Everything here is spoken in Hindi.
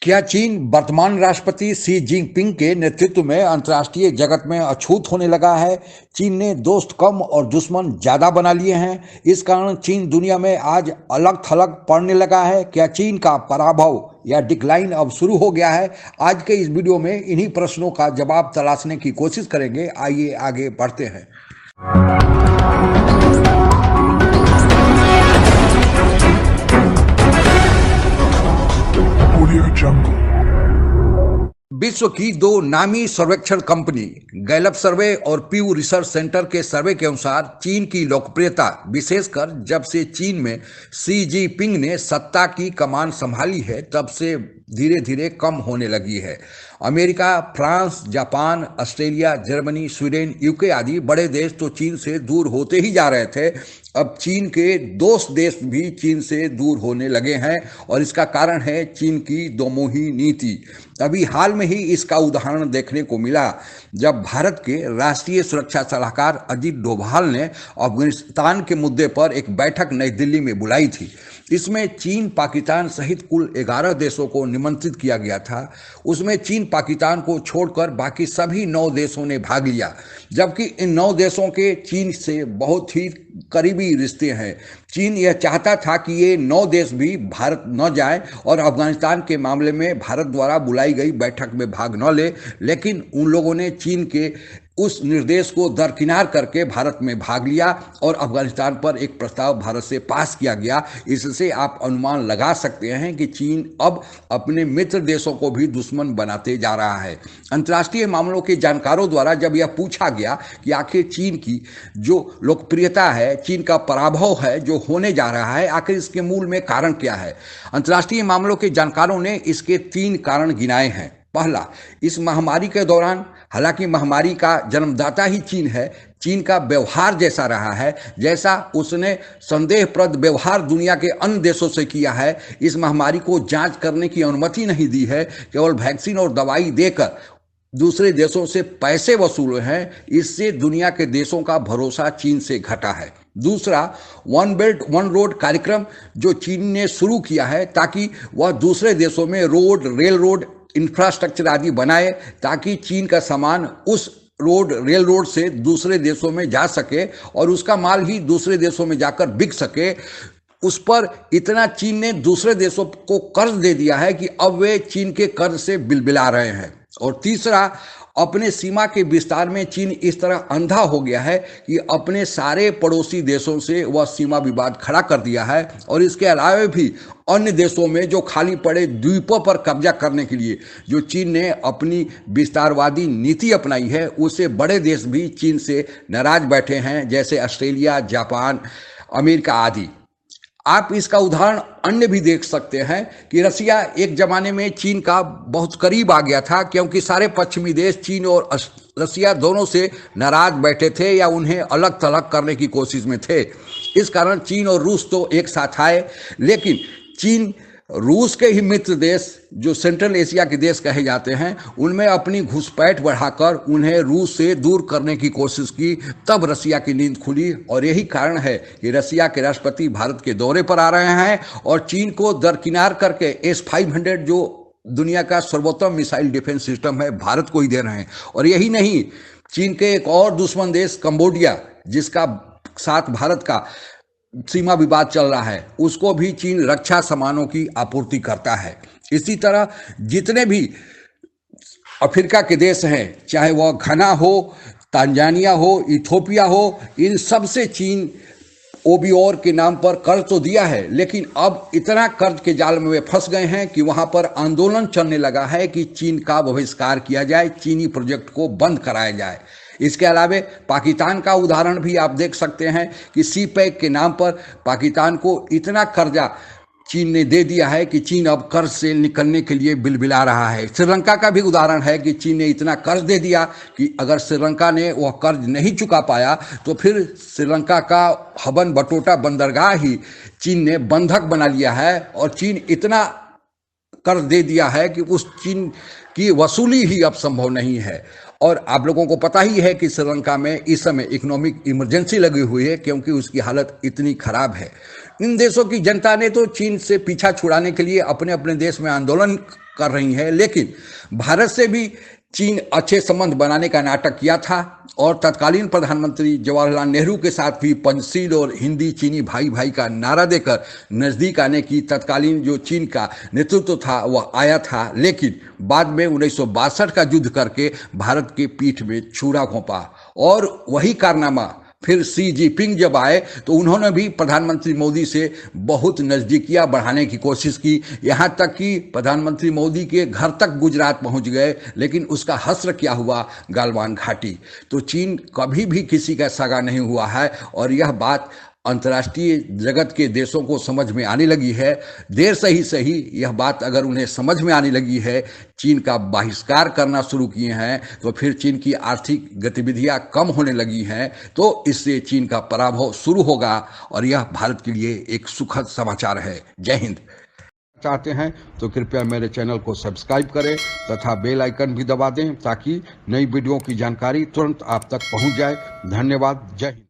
क्या चीन वर्तमान राष्ट्रपति शी जिनपिंग के नेतृत्व में अंतर्राष्ट्रीय जगत में अछूत होने लगा है? चीन ने दोस्त कम और दुश्मन ज्यादा बना लिए हैं। इस कारण चीन दुनिया में आज अलग थलग पड़ने लगा है। क्या चीन का पराभव या डिक्लाइन अब शुरू हो गया है? आज के इस वीडियो में इन्हीं प्रश्नों का जवाब तलाशने की कोशिश करेंगे। आइए आगे बढ़ते हैं। विश्व की दो नामी सर्वेक्षण कंपनी गैलप सर्वे और पीयू रिसर्च सेंटर के सर्वे के अनुसार चीन की लोकप्रियता विशेषकर जब से चीन में शी जिनपिंग ने सत्ता की कमान संभाली है तब से धीरे धीरे कम होने लगी है। America, France, Japan, Australia, Germany, Sweden, UK आदि बड़े देश तो चीन से दूर होते ही जा रहे थे। अब चीन के दोस्त देश भी चीन से दूर होने लगे हैं और इसका कारण है चीन की दोमुही नीति। अभी हाल में ही इसका उदाहरण देखने को मिला जब भारत के राष्ट्रीय सुरक्षा सलाहकार अजीत डोभाल ने अफगानिस्तान के मुद्दे पर एक बैठक नई दिल्ली में बुलाई थी। इसमें चीन, पाकिस्तान सहित कुल 11 देशों को निमंत्रित किया गया था। उसमें चीन, पाकिस्तान को छोड़कर बाकी सभी 9 देशों ने भाग लिया, जबकि इन 9 देशों के चीन से बहुत ही करीबी रिश्ते हैं। चीन यह चाहता था कि ये 9 देश भी भारत न जाए और अफगानिस्तान के मामले में भारत द्वारा बुलाई गई बैठक में भाग न ले, लेकिन उन लोगों ने चीन के उस निर्देश को दरकिनार करके भारत में भाग लिया और अफगानिस्तान पर एक प्रस्ताव भारत से पास किया गया। इससे आप अनुमान लगा सकते हैं कि चीन अब अपने मित्र देशों को भी दुश्मन बनाते जा रहा है। अंतर्राष्ट्रीय मामलों के जानकारों द्वारा जब यह पूछा गया कि आखिर चीन की जो लोकप्रियता है, चीन का पराभव है जो होने जा रहा है, आखिर इसके मूल में कारण क्या है, अंतर्राष्ट्रीय मामलों के जानकारों ने इसके 3 कारण गिनाए हैं। पहला, इस महामारी के दौरान, हालांकि महामारी का जन्मदाता ही चीन है, चीन का व्यवहार जैसा रहा है, जैसा उसने संदेहप्रद व्यवहार दुनिया के अन्य देशों से किया है। इस महामारी को जांच करने की अनुमति नहीं दी है, केवल वैक्सीन और दवाई देकर दूसरे देशों से पैसे वसूले हैं। इससे दुनिया के देशों का भरोसा चीन से घटा है। दूसरा, वन बेल्ट वन रोड कार्यक्रम जो चीन ने शुरू किया है ताकि वह दूसरे देशों में रोड, रेल रोड, इंफ्रास्ट्रक्चर आदि बनाए ताकि चीन का सामान उस रोड, रेल रोड से दूसरे देशों में जा सके और उसका माल ही दूसरे देशों में जाकर बिक सके। उस पर इतना चीन ने दूसरे देशों को कर्ज दे दिया है कि अब वे चीन के कर्ज से बिलबिला रहे हैं। और तीसरा, अपने सीमा के विस्तार में चीन इस तरह अंधा हो गया है कि अपने सारे पड़ोसी देशों से वह सीमा विवाद खड़ा कर दिया है और इसके अलावा भी अन्य देशों में जो खाली पड़े द्वीपों पर कब्जा करने के लिए जो चीन ने अपनी विस्तारवादी नीति अपनाई है, उससे बड़े देश भी चीन से नाराज बैठे हैं, जैसे ऑस्ट्रेलिया, जापान, अमेरिका आदि। आप इसका उदाहरण अन्य भी देख सकते हैं कि रसिया एक जमाने में चीन का बहुत करीब आ गया था, क्योंकि सारे पश्चिमी देश चीन और रसिया दोनों से नाराज बैठे थे या उन्हें अलग थलग करने की कोशिश में थे। इस कारण चीन और रूस तो एक साथ आए, लेकिन चीन रूस के ही मित्र देश जो सेंट्रल एशिया के देश कहे जाते हैं, उनमें अपनी घुसपैठ बढ़ाकर उन्हें रूस से दूर करने की कोशिश की। तब रसिया की नींद खुली और यही कारण है कि रसिया के राष्ट्रपति भारत के दौरे पर आ रहे हैं और चीन को दरकिनार करके S-500 जो दुनिया का सर्वोत्तम मिसाइल डिफेंस सिस्टम है, भारत को ही दे रहे हैं। और यही नहीं, चीन के एक और दुश्मन देश कंबोडिया, जिसका साथ भारत का सीमा विवाद चल रहा है, उसको भी चीन रक्षा सामानों की आपूर्ति करता है। इसी तरह जितने भी अफ्रीका के देश हैं, चाहे वह घना हो, तांजानिया हो, इथोपिया हो, इन सब से चीन ओबीओर के नाम पर कर्ज तो दिया है, लेकिन अब इतना कर्ज के जाल में वे फंस गए हैं कि वहां पर आंदोलन चलने लगा है कि चीन का बहिष्कार किया जाए, चीनी प्रोजेक्ट को बंद कराया जाए। इसके अलावा पाकिस्तान का उदाहरण भी आप देख सकते हैं कि सी पैक के नाम पर पाकिस्तान को इतना कर्जा चीन ने दे दिया है कि चीन अब कर्ज से निकलने के लिए बिलबिला रहा है। श्रीलंका का भी उदाहरण है कि चीन ने इतना कर्ज दे दिया कि अगर श्रीलंका ने वह कर्ज नहीं चुका पाया तो फिर श्रीलंका का हबन बटोटा बंदरगाह ही चीन ने बंधक बना लिया है। और चीन इतना कर दे दिया है कि उस चीन की वसूली ही अब संभव नहीं है। और आप लोगों को पता ही है कि श्रीलंका में इस समय इकोनॉमिक इमरजेंसी लगी हुई है, क्योंकि उसकी हालत इतनी खराब है। इन देशों की जनता ने तो चीन से पीछा छुड़ाने के लिए अपने अपने देश में आंदोलन कर रही है, लेकिन भारत से भी चीन अच्छे संबंध बनाने का नाटक किया था और तत्कालीन प्रधानमंत्री जवाहरलाल नेहरू के साथ भी पंचशील और हिंदी चीनी भाई भाई का नारा देकर नजदीक आने की तत्कालीन जो चीन का नेतृत्व था वह आया था, लेकिन बाद में 1962 का युद्ध करके भारत के पीठ में छुरा घोंपा। और वही कारनामा फिर सी जिनपिंग जब आए तो उन्होंने भी प्रधानमंत्री मोदी से बहुत नज़दीकियां बढ़ाने की कोशिश की, यहाँ तक कि प्रधानमंत्री मोदी के घर तक गुजरात पहुंच गए, लेकिन उसका हश्र क्या हुआ, गालवान घाटी। तो चीन कभी भी किसी का सगा नहीं हुआ है और यह बात अंतर्राष्ट्रीय जगत के देशों को समझ में आने लगी है। देर से ही सही यह बात अगर उन्हें समझ में आने लगी है, चीन का बहिष्कार करना शुरू किए हैं, तो फिर चीन की आर्थिक गतिविधियां कम होने लगी हैं, तो इससे चीन का पराभव शुरू होगा और यह भारत के लिए एक सुखद समाचार है। जय हिंद। चाहते हैं तो कृपया मेरे चैनल को सब्सक्राइब करें तथा बेल आइकन भी दबा दें ताकि नई वीडियो की जानकारी तुरंत आप तक पहुंच जाए। धन्यवाद। जय हिंद।